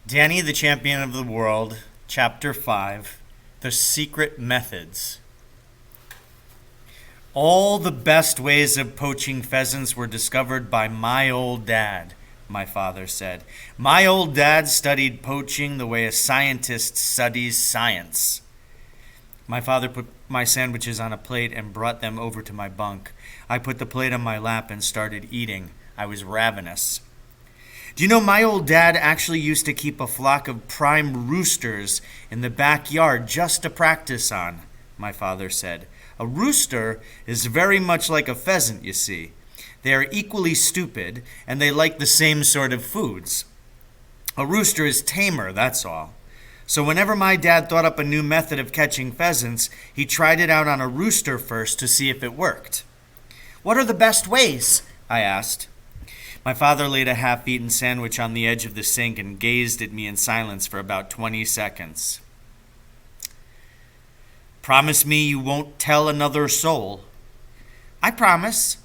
Danny the Champion of the World, Chapter 5, The Secret Methods. All the best ways of poaching pheasants were discovered by my old dad, my father said. My old dad studied poaching the way a scientist studies science. My father put my sandwiches on a plate and brought them over to my bunk. I put the plate on my lap and started eating. I was ravenous. Do you know my old dad actually used to keep a flock of prime roosters in the backyard just to practice on, my father said. A rooster is very much like a pheasant, you see. They are equally stupid, and they like the same sort of foods. A rooster is tamer, that's all. So whenever my dad thought up a new method of catching pheasants, he tried it out on a rooster first to see if it worked. What are the best ways? I asked. My father laid a half-eaten sandwich on the edge of the sink and gazed at me in silence for about 20 seconds. Promise me you won't tell another soul. I promise.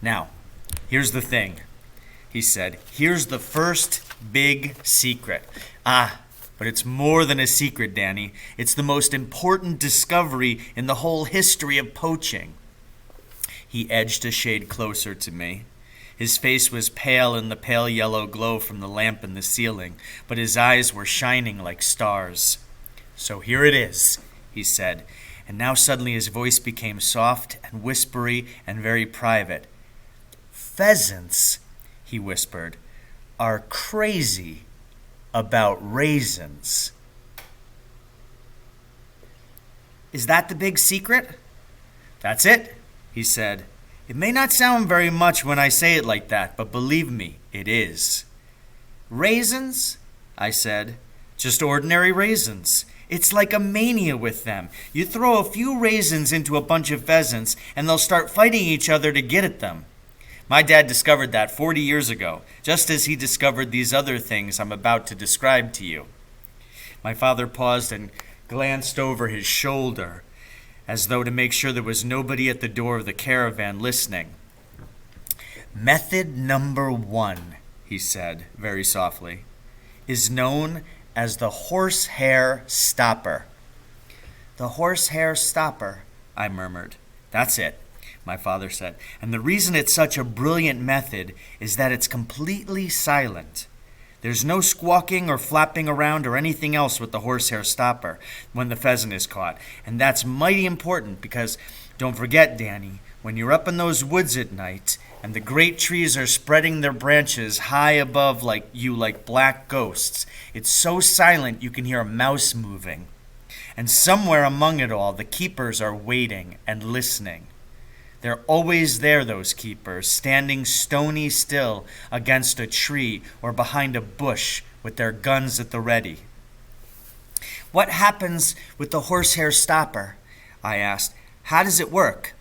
Now, here's the thing, he said. Here's the first big secret. But it's more than a secret, Danny. It's the most important discovery in the whole history of poaching. He edged a shade closer to me. His face was pale in the pale yellow glow from the lamp in the ceiling, but his eyes were shining like stars. So here it is, he said, and now suddenly his voice became soft and whispery and very private. Pheasants, he whispered, are crazy about raisins. Is that the big secret? That's it, he said. It may not sound very much when I say it like that, but believe me, it is. Raisins? I said. Just ordinary raisins. It's like a mania with them. You throw a few raisins into a bunch of pheasants, and they'll start fighting each other to get at them. My dad discovered that 40 years ago, just as he discovered these other things I'm about to describe to you. My father paused and glanced over his shoulder, as though to make sure there was nobody at the door of the caravan listening. Method number 1, he said very softly, is known as the Horsehair Stopper. The Horsehair Stopper, I murmured. That's it, my father said. And the reason it's such a brilliant method is that it's completely silent. There's no squawking or flapping around or anything else with the horsehair stopper when the pheasant is caught. And that's mighty important because, don't forget, Danny, when you're up in those woods at night and the great trees are spreading their branches high above like black ghosts, it's so silent you can hear a mouse moving. And somewhere among it all, the keepers are waiting and listening. They're always there, those keepers, standing stony still against a tree or behind a bush with their guns at the ready. What happens with the horsehair stopper? I asked. How does it work?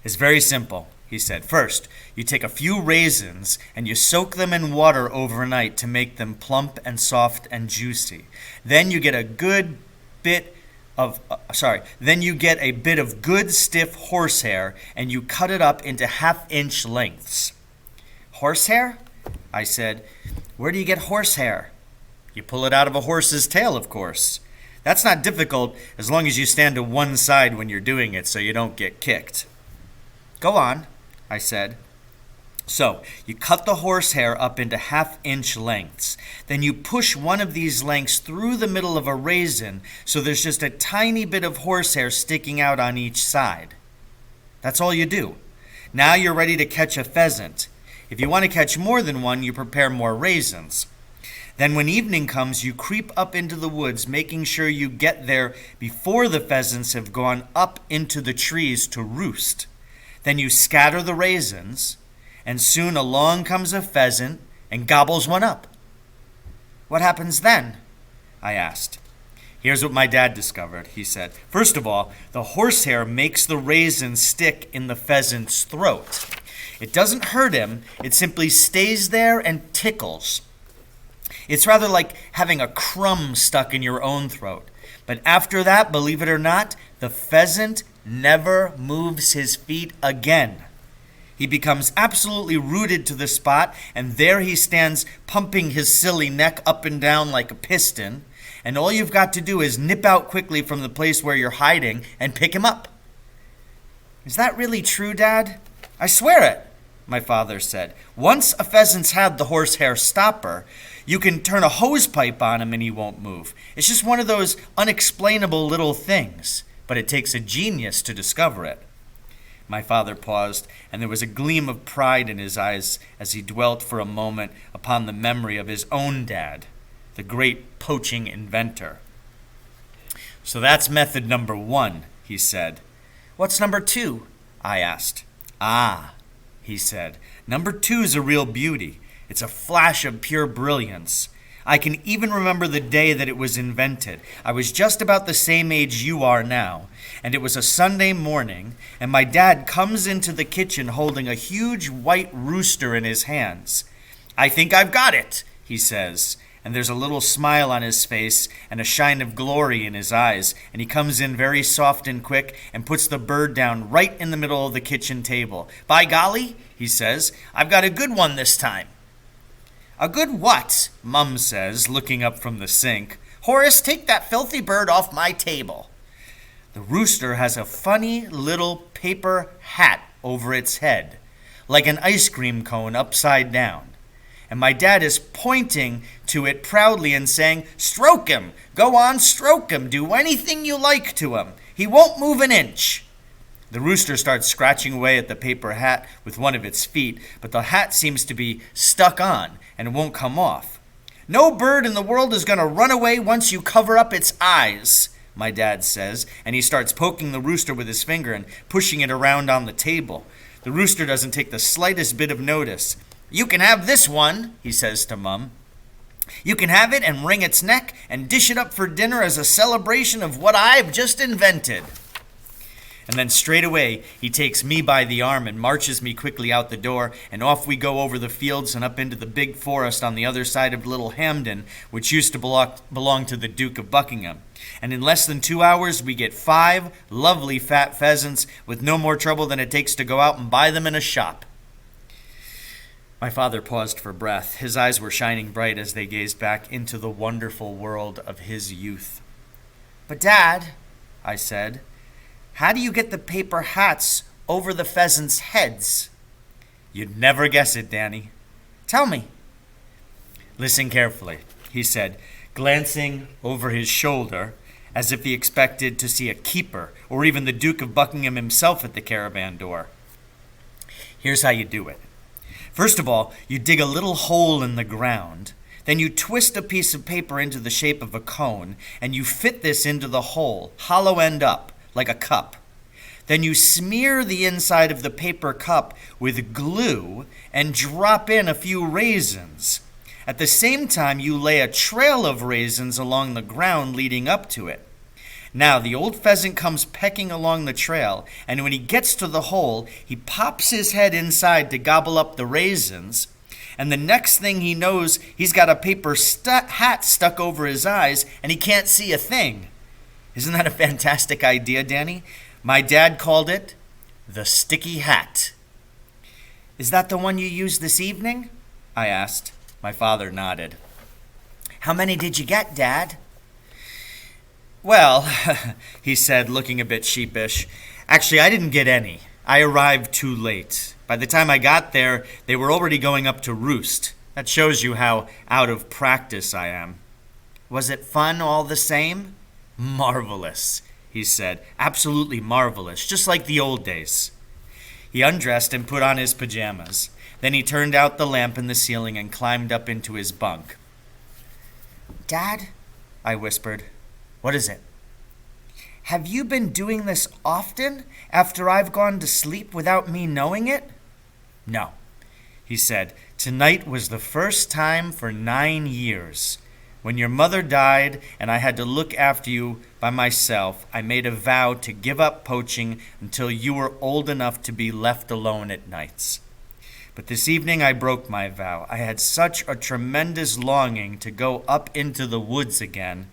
It's very simple, he said. First, you take a few raisins and you soak them in water overnight to make them plump and soft and juicy. Then you get a bit of good stiff horsehair and you cut it up into half-inch lengths. Horsehair? I said. Where do you get horsehair? You pull it out of a horse's tail, of course. That's not difficult as long as you stand to one side when you're doing it so you don't get kicked. Go on, I said. So, you cut the horsehair up into half-inch lengths. Then you push one of these lengths through the middle of a raisin so there's just a tiny bit of horsehair sticking out on each side. That's all you do. Now you're ready to catch a pheasant. If you want to catch more than one, you prepare more raisins. Then when evening comes, you creep up into the woods, making sure you get there before the pheasants have gone up into the trees to roost. Then you scatter the raisins, and soon along comes a pheasant and gobbles one up. What happens then? I asked. Here's what my dad discovered, he said. First of all, the horsehair makes the raisin stick in the pheasant's throat. It doesn't hurt him, it simply stays there and tickles. It's rather like having a crumb stuck in your own throat. But after that, believe it or not, the pheasant never moves his feet again. He becomes absolutely rooted to the spot, and there he stands pumping his silly neck up and down like a piston, and all you've got to do is nip out quickly from the place where you're hiding and pick him up. Is that really true, Dad? I swear it, my father said. Once a pheasant's had the horsehair stopper, you can turn a hose pipe on him and he won't move. It's just one of those unexplainable little things, but it takes a genius to discover it. My father paused, and there was a gleam of pride in his eyes as he dwelt for a moment upon the memory of his own dad, the great poaching inventor. So that's method number 1, he said. What's number 2? I asked. Ah, he said, number 2's a real beauty. It's a flash of pure brilliance. I can even remember the day that it was invented. I was just about the same age you are now, and it was a Sunday morning, and my dad comes into the kitchen holding a huge white rooster in his hands. I think I've got it, he says, and there's a little smile on his face and a shine of glory in his eyes, and he comes in very soft and quick and puts the bird down right in the middle of the kitchen table. By golly, he says, I've got a good one this time. A good what? Mum says, looking up from the sink. Horace, take that filthy bird off my table. The rooster has a funny little paper hat over its head, like an ice cream cone upside down. And my dad is pointing to it proudly and saying, Stroke him! Go on, stroke him! Do anything you like to him! He won't move an inch! The rooster starts scratching away at the paper hat with one of its feet, but the hat seems to be stuck on, and it won't come off. No bird in the world is going to run away once you cover up its eyes, my dad says, and he starts poking the rooster with his finger and pushing it around on the table. The rooster doesn't take the slightest bit of notice. You can have this one, he says to Mum. You can have it and wring its neck and dish it up for dinner as a celebration of what I've just invented. And then straight away, he takes me by the arm and marches me quickly out the door, and off we go over the fields and up into the big forest on the other side of Little Hampden, which used to belong to the Duke of Buckingham. And in less than 2 hours, we get 5 lovely fat pheasants with no more trouble than it takes to go out and buy them in a shop. My father paused for breath. His eyes were shining bright as they gazed back into the wonderful world of his youth. But Dad, I said, how do you get the paper hats over the pheasants' heads? You'd never guess it, Danny. Tell me. Listen carefully, he said, glancing over his shoulder as if he expected to see a keeper or even the Duke of Buckingham himself at the caravan door. Here's how you do it. First of all, you dig a little hole in the ground. Then you twist a piece of paper into the shape of a cone, and you fit this into the hole, hollow end up, like a cup. Then you smear the inside of the paper cup with glue and drop in a few raisins. At the same time, you lay a trail of raisins along the ground leading up to it. Now, the old pheasant comes pecking along the trail, and when he gets to the hole, he pops his head inside to gobble up the raisins, and the next thing he knows, he's got a paper hat stuck over his eyes, and he can't see a thing. Isn't that a fantastic idea, Danny? My dad called it the sticky hat. Is that the one you used this evening? I asked. My father nodded. How many did you get, Dad? Well, he said, looking a bit sheepish, actually, I didn't get any. I arrived too late. By the time I got there, they were already going up to roost. That shows you how out of practice I am. Was it fun all the same? Marvelous, he said. Absolutely marvelous, just like the old days. He undressed and put on his pajamas. Then he turned out the lamp in the ceiling and climbed up into his bunk. Dad, I whispered. What is it? Have you been doing this often after I've gone to sleep without me knowing it? No, he said. Tonight was the first time for 9 years. When your mother died and I had to look after you by myself, I made a vow to give up poaching until you were old enough to be left alone at nights. But this evening I broke my vow. I had such a tremendous longing to go up into the woods again.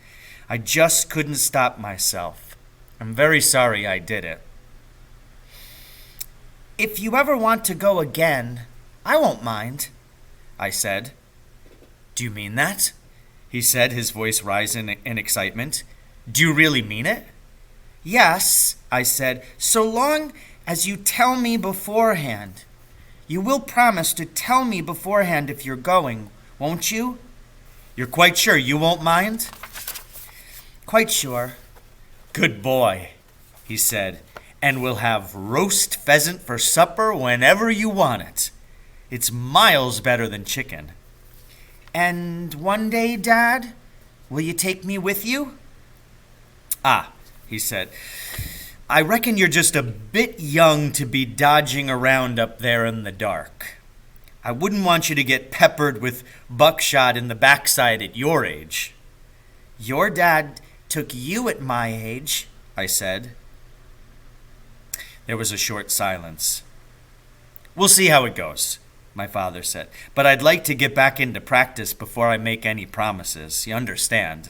I just couldn't stop myself. I'm very sorry I did it. If you ever want to go again, I won't mind, I said. Do you mean that? He said, his voice rising in excitement. Do you really mean it? Yes, I said, so long as you tell me beforehand. You will promise to tell me beforehand if you're going, won't you? You're quite sure you won't mind? Quite sure. Good boy, he said, and we'll have roast pheasant for supper whenever you want it. It's miles better than chicken. And one day, Dad, will you take me with you? Ah, he said, I reckon you're just a bit young to be dodging around up there in the dark. I wouldn't want you to get peppered with buckshot in the backside at your age. Your dad took you at my age, I said. There was a short silence. We'll see how it goes, my father said, but I'd like to get back into practice before I make any promises. You understand?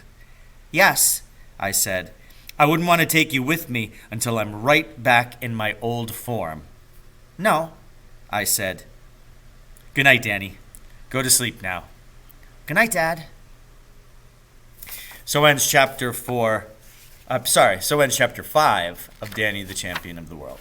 Yes, I said. I wouldn't want to take you with me until I'm right back in my old form. No, I said. Good night, Danny. Go to sleep now. Good night, Dad. So ends chapter 5 of Danny the Champion of the World.